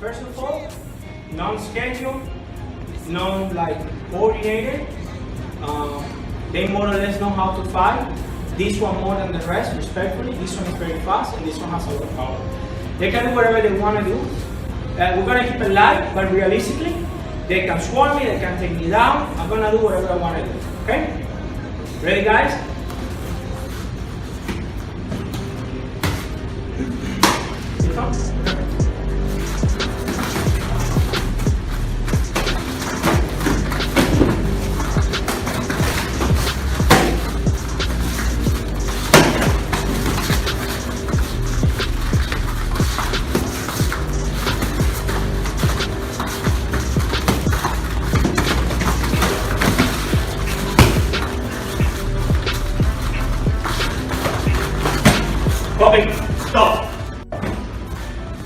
First of all, non-scheduled, non-coordinated. They more or less know how to fight. This one more than the rest, respectfully. This one is very fast, and this one has a lot of power. They can do whatever they want to do. We're gonna keep it light, but realistically, they can swarm me, they can take me down. I'm gonna do whatever I want to do. Okay? Ready, guys? Sit down. Okay, stop.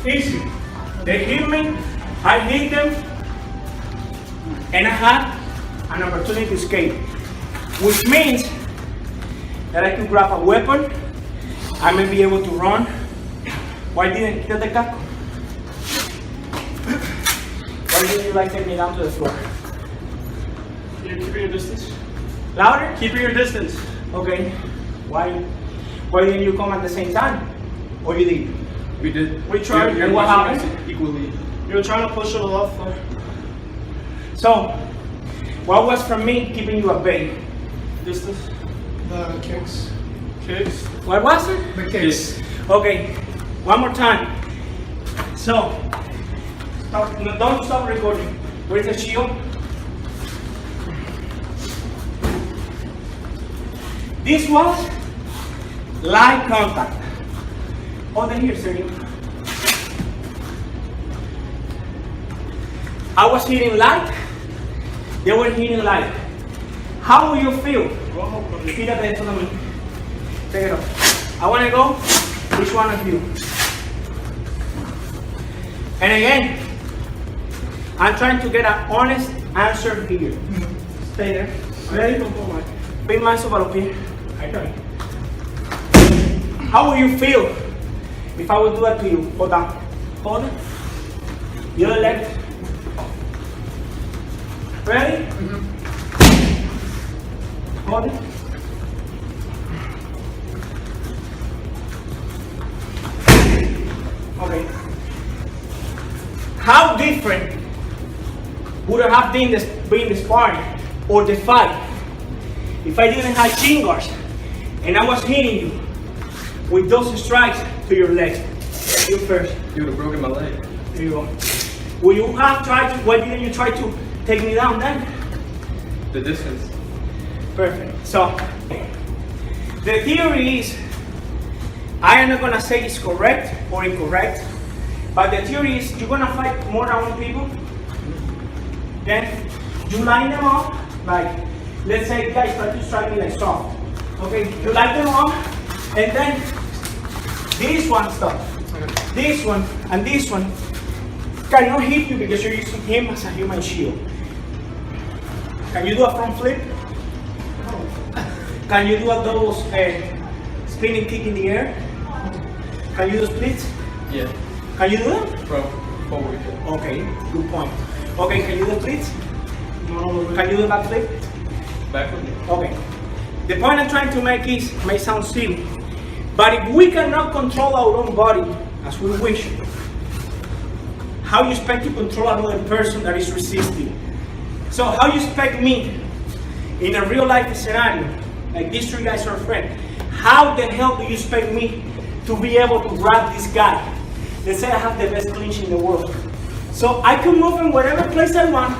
Easy. They hit me, I hit them, and I had an opportunity to escape. Which means that I could grab a weapon, I may be able to run. Why didn't you kill the cat? Why didn't you take me down to the floor? You're keeping your distance? Louder? Keeping your distance. Okay. Why didn't you come at the same time? Or you did? We did. We tried, and what happened? Equally. You were trying to push it off. So, what was from me keeping you at bay? Distance. The kicks. Kicks. What was it? The kicks. Okay, one more time. So, don't stop recording. Where's the shield? This was light contact. Hold it here, Sergio. I was hitting light. They were hitting light. How will you feel? Quítate esto también. Take it off. I want to go. Which one of you? And again, I'm trying to get an honest answer here. Stay there. Ready? Big man sobre los pies. Ahí está bien. How will you feel if I would do that to you? Hold down. Hold it. The other leg. Ready? Hold it. Okay. How different would it have been the sparring or the fight if I didn't have shin guards and I was hitting you with those strikes to your legs? You first. You would have broken my leg. There you go. Would you have tried to, why didn't you try to take me down then? The distance. Perfect. So, the theory is, I am not going to say it's correct or incorrect, but the theory is you're going to fight more than one people, then you line them up, like, let's say guys try to strike me like soft. Okay, you line them up, and then this one stops. This one and this one cannot hit you because you're using him as a human shield. Can you do a front flip? Can you do a double spinning kick in the air? Can you do splits? Yeah. Can you do it? From forward. Okay, good point. Okay, can you do splits? No. Can you do back flip? Backward. Okay. The point I'm trying to make is, may sound silly, but if we cannot control our own body as we wish, how you expect to control another person that is resisting? So how you expect me, in a real life scenario, like these three guys are friends, how the hell do you expect me to be able to grab this guy? Let's say I have the best clinch in the world. So I can move in whatever place I want,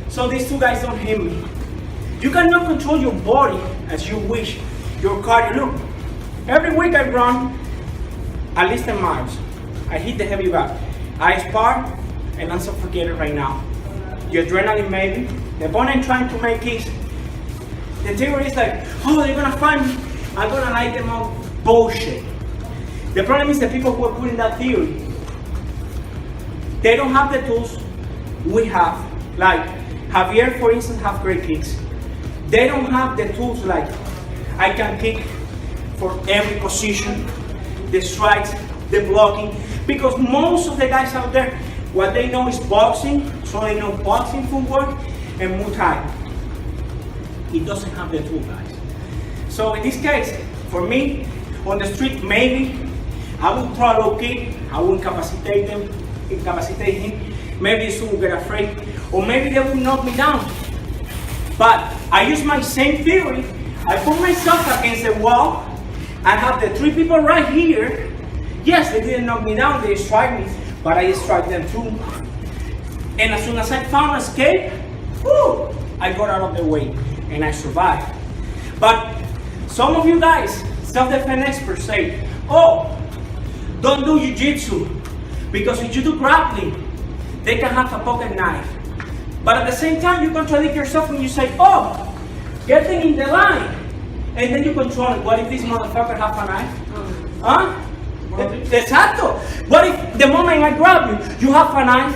so these two guys don't hit me. You cannot control your body as you wish. Your cardio, look, every week I run at least 10 miles. I hit the heavy bag. I spar, and I'm suffocated right now. The adrenaline maybe. The point I'm trying to make is, the theory is like, oh, they're gonna find me, I'm gonna light them up. Bullshit. The problem is the people who are putting that theory, they don't have the tools we have. Like Javier, for instance, have great kicks. They don't have the tools like I can kick for every position, the strikes, the blocking, because most of the guys out there, What they know is boxing, so they know boxing footwork and Muay Thai. It doesn't have the two, guys. So in this case, for me, on the street, maybe I would throw a low kick, I would incapacitate him. Maybe this will get afraid, or maybe they will knock me down. But I use my same theory. I put myself against the wall. I have the three people right here. Yes, they didn't knock me down, they struck me, but I struck them too. And as soon as I found escape, whoo, I got out of the way and I survived. But some of you guys, self-defense experts, say, oh, don't do jiu-jitsu, because if you do grappling, they can have a pocket knife. But at the same time, you contradict yourself when you say, oh, get them in the line, and then you control it. What if this motherfucker have a knife? Huh? Exacto. What if the moment I grab you, you have a knife?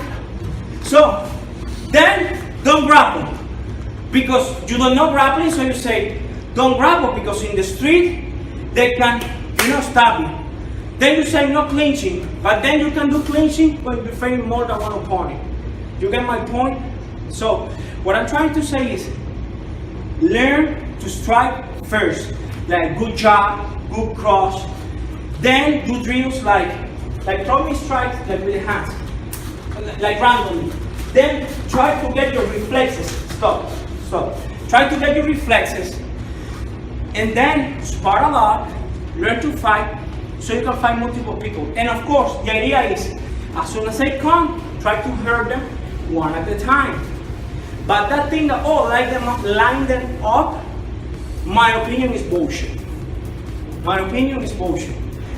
So, then, don't grapple. Because you don't know grappling, so you say, don't grapple, because in the street, they can, stab you. Then you say no clinching, but then you can do clinching when you're fighting more than one opponent. You get my point? So, what I'm trying to say is, learn to strike first, like good jab, good cross. Then do drills like throw me strikes like with the hands, like randomly. Then try to get your reflexes. Stop. Try to get your reflexes, and then spar a lot. Learn to fight, so you can fight multiple people. And of course, the idea is, as soon as they come, try to hurt them one at a time. But that thing that, line them up, my opinion is bullshit.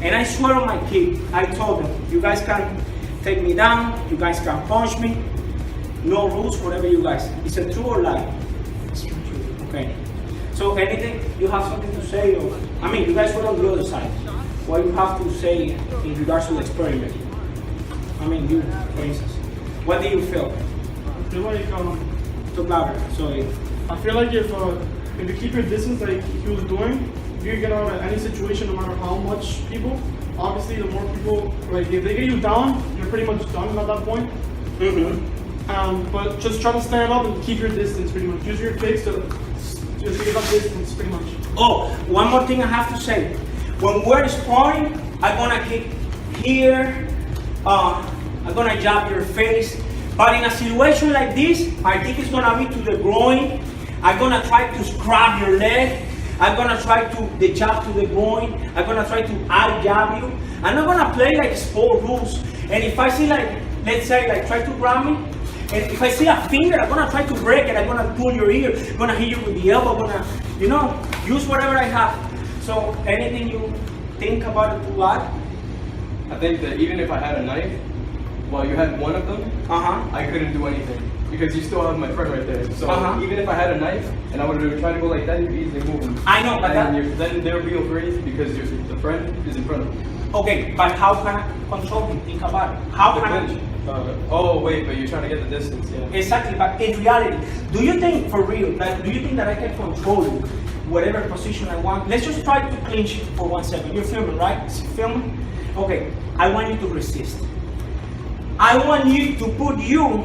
And I swear on my kid, I told them, you guys can take me down, you guys can punch me, no rules, whatever you guys. Is it true or lie? It's true. Okay. So anything, you have something to say? Or, you guys were on the other side. What you have to say in regards to the experiment? You, for instance. What do you feel? I feel like Talk louder. Sorry. I feel like if you keep your distance like he was doing, if you get out of any situation, no matter how much people, obviously the more people, like if they get you down, you're pretty much done at that point. Mm-hmm. But just try to stand up and keep your distance pretty much. Use your kicks to just give up distance pretty much. Oh, one more thing I have to say. When we're sparring, I'm gonna kick here, I'm gonna jab your face. But in a situation like this, my kick is gonna be to the groin. I'm gonna try to scrap your leg. I'm gonna try the jab to the groin. I'm gonna try to out jab you. I'm not gonna play like sport rules. And if I see let's say try to grab me, and if I see a finger, I'm gonna try to break it. I'm gonna pull your ear. I'm gonna hit you with the elbow. I'm gonna, use whatever I have. So anything you think about it to add? I think that even if I had a knife, while you had one of them, I couldn't do anything. Because you still have my friend right there. So even if I had a knife and I would have tried to go like that, you'd easily move him. I know, but then they'll be afraid because the friend is in front of you. Okay, but how can I control him? Think about it. How can I? Oh wait, but you're trying to get the distance, yeah. Exactly, but in reality, do you think for real, do you think that I can control you, whatever position I want? Let's just try to clinch for 1 second. You're filming, right? Filming? Okay, I want you to resist. I want you to put you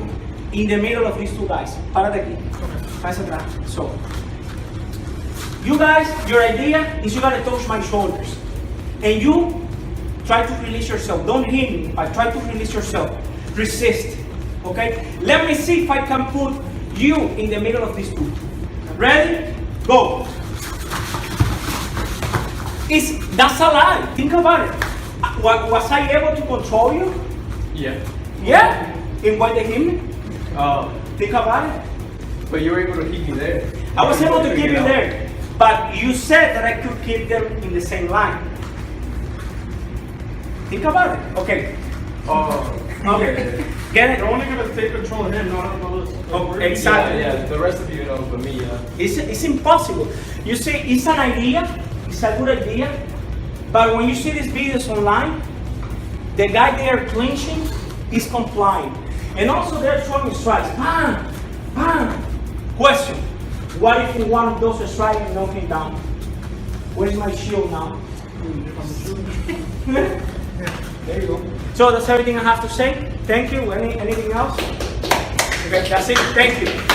in the middle of these two guys. Para de aquí. Pasa atrás. So, you guys, your idea is you gotta touch my shoulders. And you try to release yourself. Don't hit me, but try to release yourself. Resist. Okay? Let me see if I can put you in the middle of these two. Ready? Go. That's a lie. Think about it. Was I able to control you? Yeah. Yeah? And why they hit me? Think about it. But you were able to keep me there. I was able to keep you there. But you said that I could keep them in the same line. Think about it. Okay. Okay. Get it? You're only going to take control of him, not of us. Oh, exactly. Yeah, the rest of you know, but me, yeah. It's impossible. You see, it's an idea. It's a good idea. But when you see these videos online, the guy there clinching is complying. And also they're throwing strikes. Bam! Bam! Question. What if one of those strikes and knock him down? Where's my shield now? There you go. So that's everything I have to say. Thank you. Anything else? Okay, that's it. Thank you.